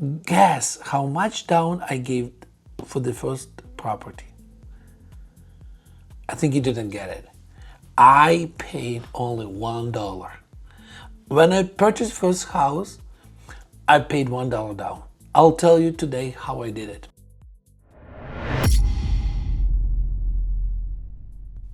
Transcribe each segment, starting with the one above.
Guess how much down I gave for the first property? I think you didn't get it. I paid only $1. When I purchased first house, I paid $1 down. I'll tell you today how I did it.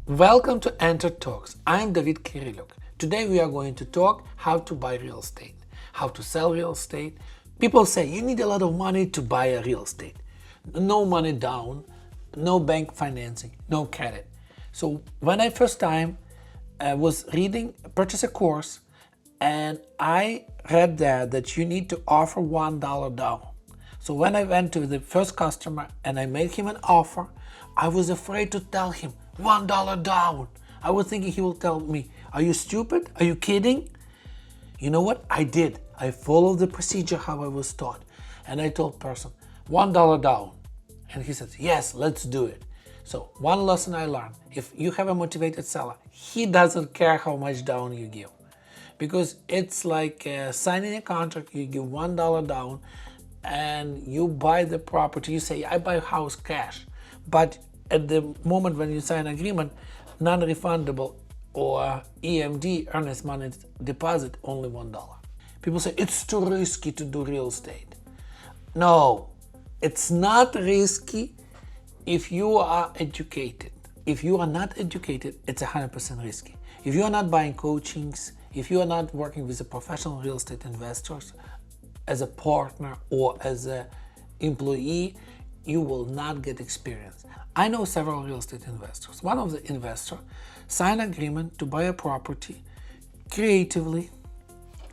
Welcome to Enter Talks. I'm David Kyrylyuk. Today we are going to talk how to buy real estate, how to sell real estate. People say you need a lot of money to buy a real estate. No money down, no bank financing, no credit. So when I first time was purchase a course, and I read there that you need to offer $1 down. So when I went to the first customer and I made him an offer, I was afraid to tell him $1 down. I was thinking he will tell me, are you stupid? Are you kidding? You know what? I did. I followed the procedure how I was taught. And I told person, $1 down. And he says, yes, let's do it. So one lesson I learned, if you have a motivated seller, he doesn't care how much down you give. Because it's like signing a contract, you give $1 down and you buy the property. You say, I buy house cash. But at the moment when you sign agreement, non-refundable or EMD, earnest money deposit, only $1. People say, it's too risky to do real estate. No, it's not risky if you are educated. If you are not educated, it's 100% risky. If you are not buying coachings, if you are not working with a professional real estate investors as a partner or as an employee, you will not get experience. I know several real estate investors. One of the investors signed an agreement to buy a property creatively.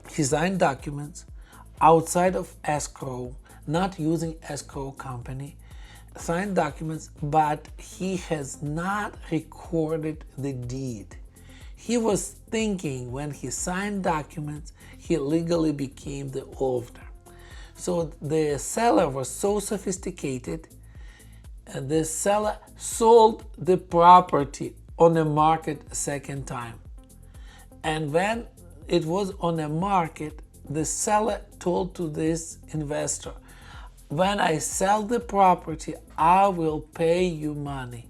He signed documents outside of escrow, not using escrow company, signed documents, but he has not recorded the deed. He was thinking when he signed documents, he legally became the owner. So the seller was so sophisticated, and the seller sold the property on the market a second time. And when it was on the market, the seller told to this investor, when I sell the property, I will pay you money,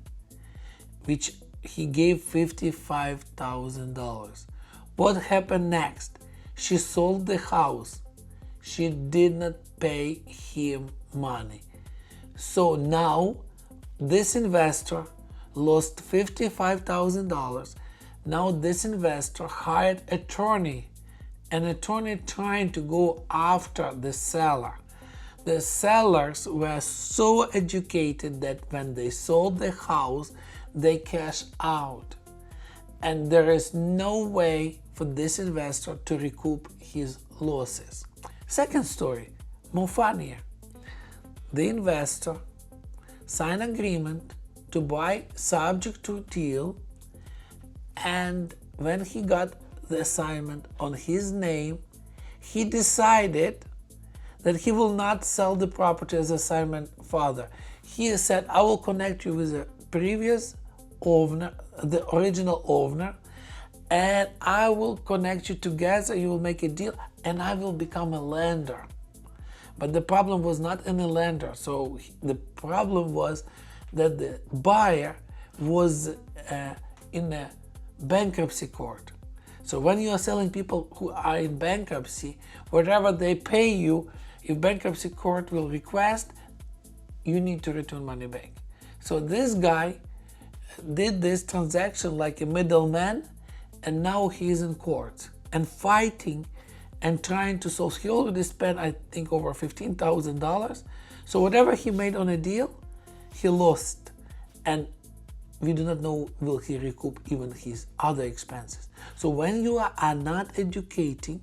which he gave $55,000. What happened next? She sold the house. She did not pay him money. So now this investor lost $55,000. Now this investor hired an attorney trying to go after the seller. The sellers were so educated that when they sold the house, they cashed out. And there is no way for this investor to recoup his losses. Second story, more funnier. The investor signed an agreement to buy subject to deal, and when he got the assignment on his name, he decided that he will not sell the property as assignment father. He said, I will connect you with the previous owner, the original owner, and I will connect you together, you will make a deal, and I will become a lender. But the problem was not in the lender. So the problem was that the buyer was in a bankruptcy court. So when you are selling people who are in bankruptcy, whatever they pay you, if bankruptcy court will request, you need to return money back. So this guy did this transaction like a middleman, and now he's in court and fighting and trying to solve. He already spent, I think, over $15,000. So whatever he made on a deal, he lost. And we do not know will he recoup even his other expenses. So when you are not educating,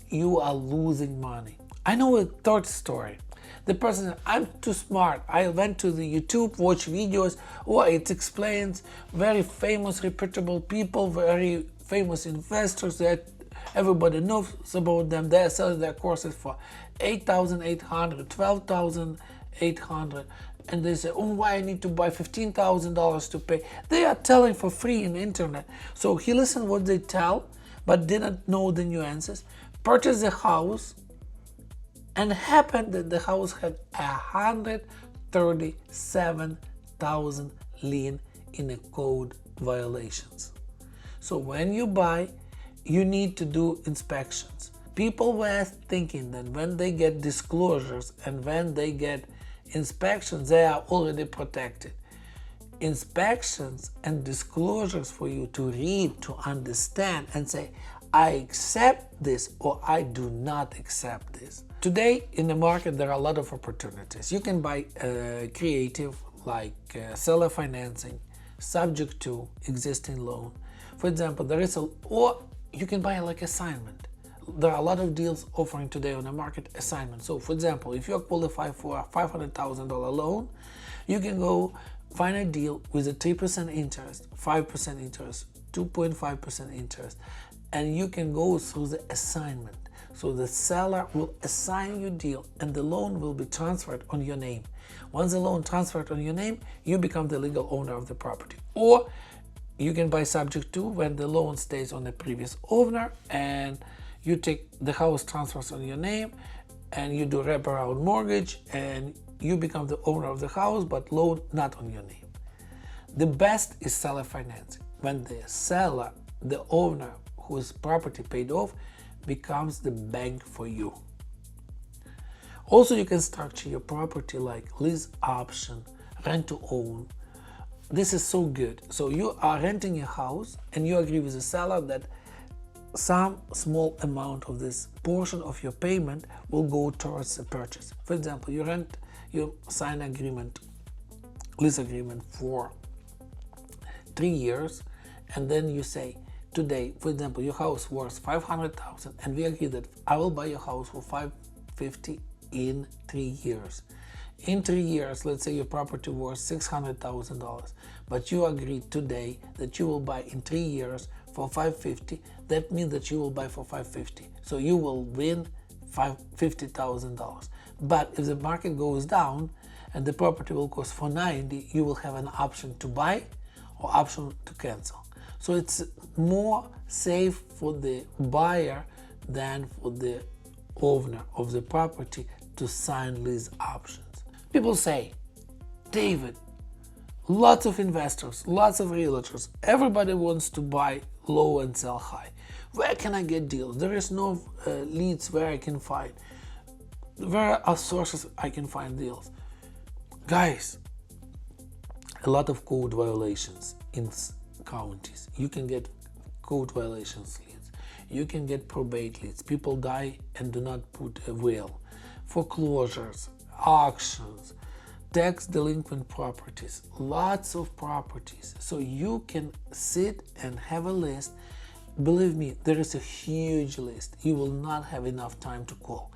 you are losing money. I know a third story. The person said, I'm too smart. I went to the YouTube, watch videos. Oh, it explains very famous, reputable people, very famous investors that everybody knows about them. They're selling their courses for $8,800, $12,800. And they say, oh, why I need to buy $15,000 to pay? They are telling for free in the internet. So he listened what they tell, but didn't know the nuances. Purchase a house And happened that the house had 137,000 lien in a code violations. So when you buy, you need to do inspections. People were thinking that when they get disclosures and when they get inspections, they are already protected. Inspections and disclosures for you to read, to understand, and say, I accept this or I do not accept this. Today in the market there are a lot of opportunities. You can buy creative like seller financing, subject to existing loan. For example, or you can buy like assignment. There are a lot of deals offering today on the market assignment. So for example, if you qualify for a $500,000 loan, you can go find a deal with a 3% interest, 5% interest, 2.5% interest, and you can go through the assignment. So the seller will assign you deal and the loan will be transferred on your name. Once the loan transferred on your name, you become the legal owner of the property. Or you can buy subject to when the loan stays on the previous owner and you take the house transfers on your name and you do wraparound mortgage and you become the owner of the house but loan not on your name. The best is seller financing. When the seller, the owner whose property paid off, becomes the bank for you. Also, you can structure your property like lease option, rent to own. This is so good. So you are renting a house and you agree with the seller that some small amount of this portion of your payment will go towards the purchase. For example, you sign lease agreement for 3 years, and then you say, today, for example, your house worth 500,000 and we agree that I will buy your house for 550 in 3 years. In 3 years, let's say your property worth $600,000, but you agreed today that you will buy in 3 years for 550. That means that you will buy for 550. So you will win $50,000. But if the market goes down and the property will cost $490, you will have an option to buy or option to cancel. So it's more safe for the buyer than for the owner of the property to sign lease options. People say, David, lots of investors, lots of realtors, everybody wants to buy low and sell high. Where can I get deals? There is no leads where I can find. Where are sources I can find deals? Guys, a lot of code violations in counties. You can get code violations leads. You can get probate leads. People die and do not put a will. Foreclosures, auctions, tax delinquent properties, lots of properties. So you can sit and have a list. Believe me, there is a huge list. You will not have enough time to call.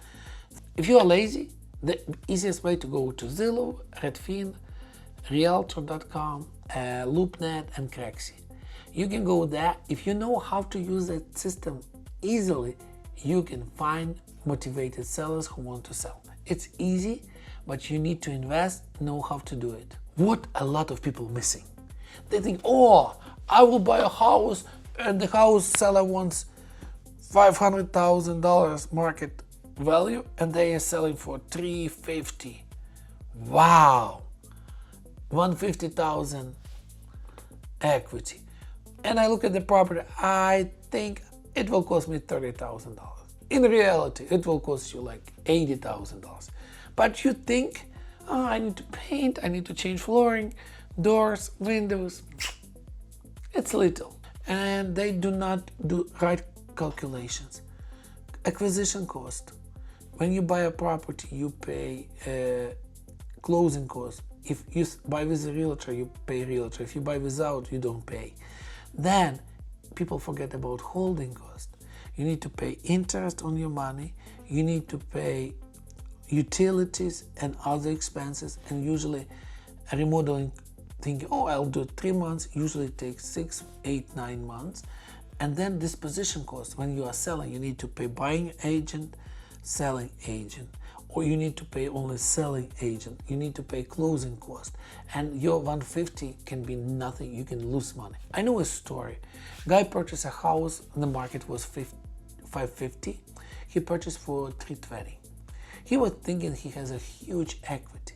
If you are lazy, the easiest way to go to Zillow, Redfin, Realtor.com, LoopNet, and Craigslist. You can go there. If you know how to use that system easily, you can find motivated sellers who want to sell. It's easy, but you need to invest, know how to do it. What a lot of people missing. They think, oh, I will buy a house and the house seller wants $500,000 market value and they are selling for $350,000. Wow. $150,000 equity. And I look at the property, I think it will cost me $30,000. In reality, it will cost you like $80,000. But you think, oh, I need to paint, I need to change flooring, doors, windows. It's little. And they do not do right calculations. Acquisition cost. When you buy a property, you pay closing costs. If you buy with a realtor, you pay realtor. If you buy without, you don't pay. Then people forget about holding cost. You need to pay interest on your money. You need to pay utilities and other expenses. And usually a remodeling thinking, oh, I'll do 3 months. Usually it takes 6, 8, 9 months. And then disposition cost. When you are selling, you need to pay buying agent, selling agent. Or you need to pay only selling agent. You need to pay closing cost. And your 150 can be nothing. You can lose money. I know a story. Guy purchased a house. The market was $550. He purchased for $320. He was thinking he has a huge equity.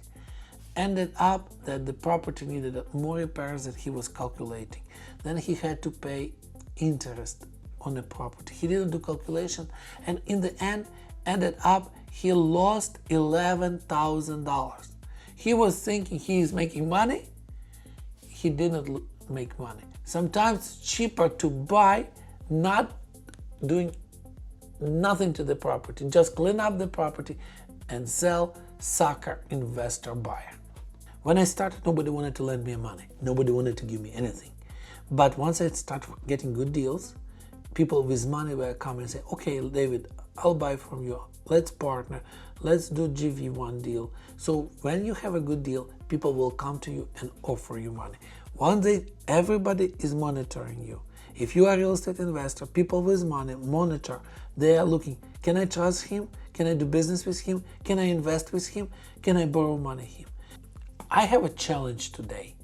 Ended up that the property needed more repairs than he was calculating. Then he had to pay interest on the property. He didn't do calculation, and in the end, ended up he lost $11,000. He was thinking he is making money. He didn't make money. Sometimes it's cheaper to buy, not doing nothing to the property, just clean up the property and sell, sucker investor buyer. When I started, nobody wanted to lend me money. Nobody wanted to give me anything. But once I started getting good deals, people with money were coming and say, okay, David, I'll buy from you. Let's partner. Let's do GV1 deal. So when you have a good deal, people will come to you and offer you money. One day, everybody is monitoring you. If you are a real estate investor, people with money monitor. They are looking, can I trust him? Can I do business with him? Can I invest with him? Can I borrow money him? I have a challenge today.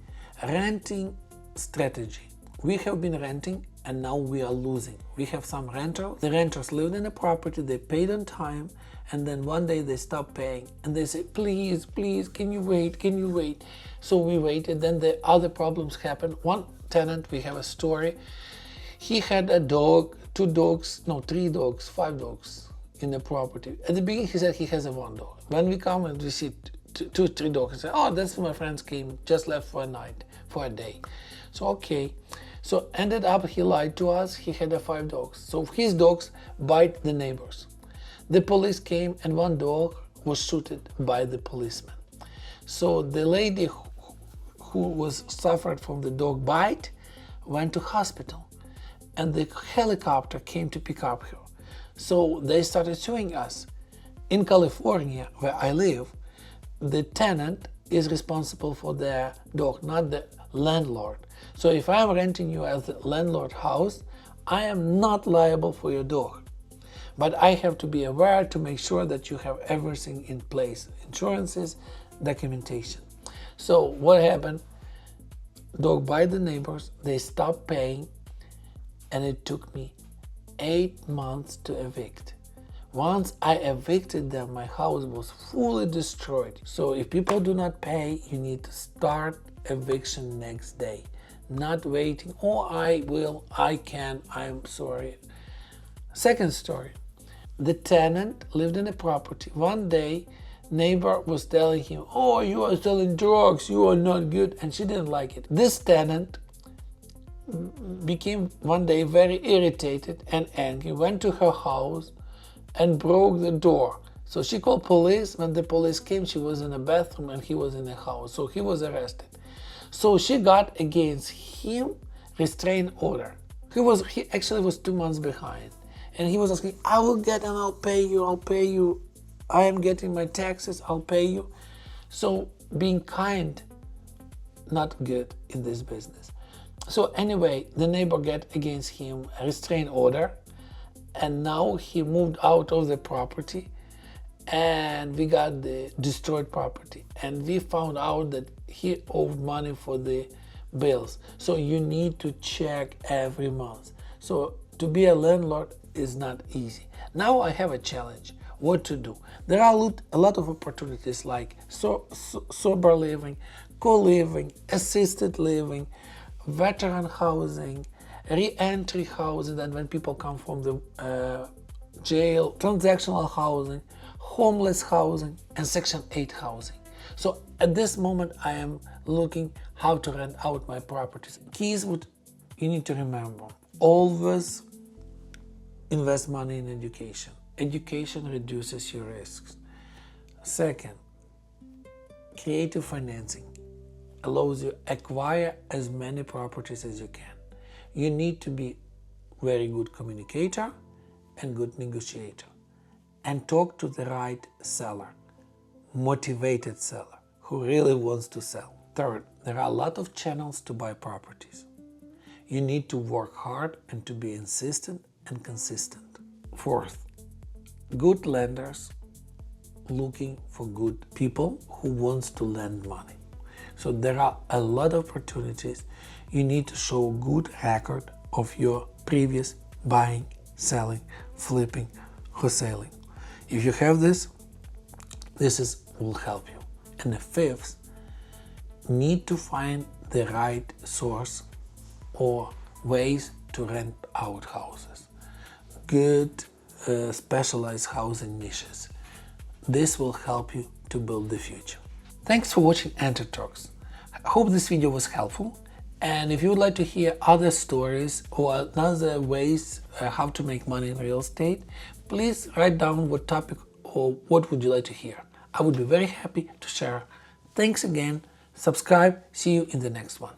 Renting strategy. We have been renting and now we are losing. We have some renters. The renters lived in a property, they paid on time, and then one day they stop paying and they say, please, please, can you wait? So we waited, then the other problems happened. One tenant, we have a story. He had a dog, 3 dogs, 5 dogs in the property. At the beginning, he said he has a 1 dog. When we come and we see 2, 3 dogs, he said, oh, that's my friends came, just left for a night, for a day. So, okay. So ended up, he lied to us, he had 5 dogs. So his dogs bite the neighbors. The police came and 1 dog was shot by the policeman. So the lady who was suffered from the dog bite went to hospital, and the helicopter came to pick up her. So they started suing us. In California, where I live, the tenant is responsible for their dog, not the landlord. So if I'm renting you as a landlord house, I am not liable for your dog. But I have to be aware to make sure that you have everything in place, insurances, documentation. So what happened? Dog bite the neighbors, they stopped paying, and it took me 8 months to evict. Once I evicted them, my house was fully destroyed. So if people do not pay, you need to start eviction next day. Not waiting, oh, I will, I can, I'm sorry. Second story, the tenant lived in a property. One day, neighbor was telling him, oh, you are selling drugs, you are not good, and she didn't like it. This tenant became one day very irritated and angry, went to her house and broke the door. So she called police. When the police came, she was in a bathroom and he was in the house. So he was arrested. So she got against him restraining order. He actually was 2 months behind. And he was asking, I will get and I'll pay you. I am getting my taxes, I'll pay you. So being kind, not good in this business. So anyway, the neighbor got against him a restraining order, and now he moved out of the property, and we got the destroyed property, and we found out that he owed money for the bills. So you need to check every month. So to be a landlord is not easy. Now I have a challenge. What to do? There are a lot of opportunities like sober living, co-living, assisted living, veteran housing, re-entry housing, and when people come from the jail, transactional housing, homeless housing, and Section 8 housing. So at this moment, I am looking how to rent out my properties. Keys you need to remember, always invest money in education. Education reduces your risks. Second, creative financing allows you to acquire as many properties as you can. You need to be very good communicator and good negotiator, and talk to the right seller, motivated seller who really wants to sell. Third, there are a lot of channels to buy properties. You need to work hard and to be insistent and consistent. Fourth, good lenders looking for good people who wants to lend money. So there are a lot of opportunities. You need to show good record of your previous buying, selling, flipping, wholesaling. If you have this, will help you. And the fifth, need to find the right source or ways to rent out houses. Good specialized housing niches. This will help you to build the future. Thanks for watching Enter Talks. I hope this video was helpful. And if you would like to hear other stories or other ways how to make money in real estate, please write down what topic or what would you like to hear. I would be very happy to share. Thanks again. Subscribe. See you in the next one.